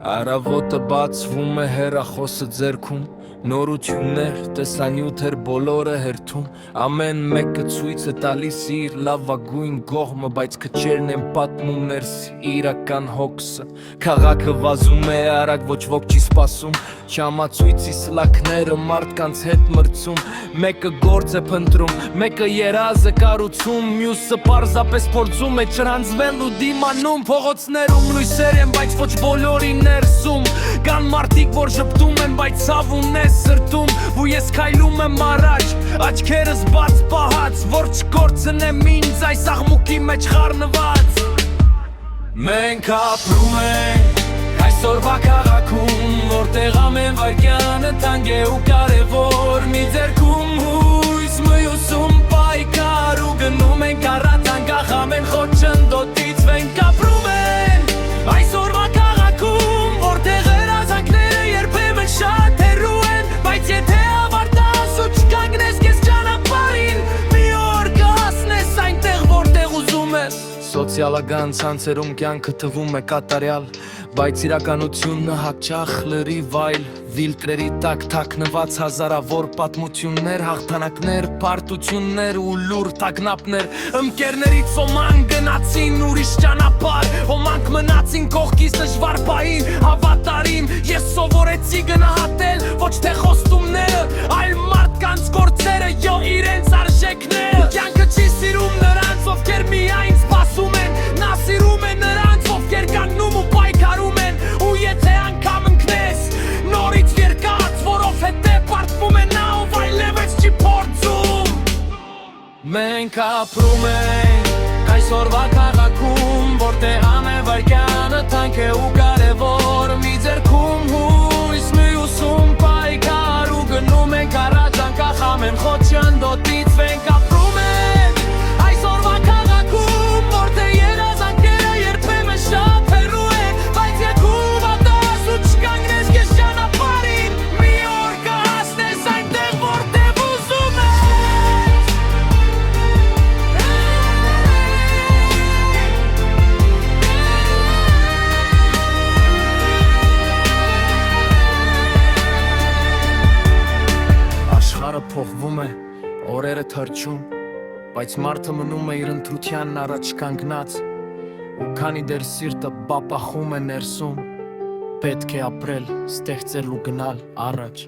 Առավոտը բացվում է հեռախոսը ձեռքում Նորություններ, տեսանյութեր բոլորը հերթում Ամեն մեկը ցույց է տալիս իր լավագույն կողմը Բայց քչերն են պատմում ներս իրական հոգսը Քաղաքը վազում է արագ, ոչ ոք չի սպասում Չամացույցի սլաքները մարդկանց հետ մրցում Մեկը գործ է փնտրում, մեկը երազ է կառուցում Մյուսը պարզապես փորձում է չրանցվել ու դիմանում Փողոցներում լույսեր են, բայց ոչ բոլորի ներսում Կան մարդիկ, որ ժպտում են, բայց ցավուն է սրտում Ու ես քայլում եմ առաջ, աչքերս բաց պահած Որ չկորցնեմ ինձ այս աղմուկի մեջ խառնված Մենք ապրում ենք այսօրվա քաղաքում Որտեղ ամեն վայրկյանը թանկ է ու կարևոր Մի ձեռքում հույս, մյուսում պայքար Ու գնում ենք առատ անկախ ամեն խոչընդոտից Մենք ապրում ենք այսօրվա քաղաքում Որտեղ երազանքները երբեմն շատ հեռու են Բայց եթե ավարտաս ու չկանգնես քեզ ճանապարհին Մի օր կհասնես այնտեղ որտեղ ուզում ես Սոցիալական ցանցերում կյանքը թվում է կատարյալ Բայց իրականությունը հաճախ լրիվ այլ Վիլտրերի տակ թաքնված հազարավոր պատմություններ Հաղթանակներ, պարտություններ ու լուր տագնապներ Ընկերներից ոմանք գնացին ուրիշ ճանապարհ Ոմանք մնացին կողքից դժվար պահին Հավատարիմ ես սովորեցի գնահատել Ոչ թե խոստումները, այլ մարդկանց գործերը Յո իրենց արժեքները Կյանքը չի սիրում նրանց, ովքեր միայն սպասում են Նա սիրում է նրանց, ովքեր կանգնում ու պայքարում են Ու եթե անգամ ընկնես, նորից երկած Որովհետև պարտվում է նա, ով այլևս չի փորձում Մենք ապրում ենք այսօրվա քաղաքում Որտեղ ամեն վայրկյանը թանկ է ու կարևոր Մի ձեռքում հույս, մյուսում պայքար Ու գնում ենք առաջ անկախ ամեն խոչընդոտից Մենք ապրում ենք այսօրվա քաղաքում Որտեղ երազանքները երբեմն շատ հեռու են Բայց եկում ատաս ու չկանգնես քեզ ճանապարհին Մի օր կհասնես այնտեղ որտեղ ուզում ես Աշխարհը փոխվում է, օրերը թրջում Բայց մարդը մնում է իր ընտրությանն առաջ կանգնած Ու քանի դեռ սիրտը բապախում է ներսում Պետք է ապրել, ստեղծել ու գնալ առաջ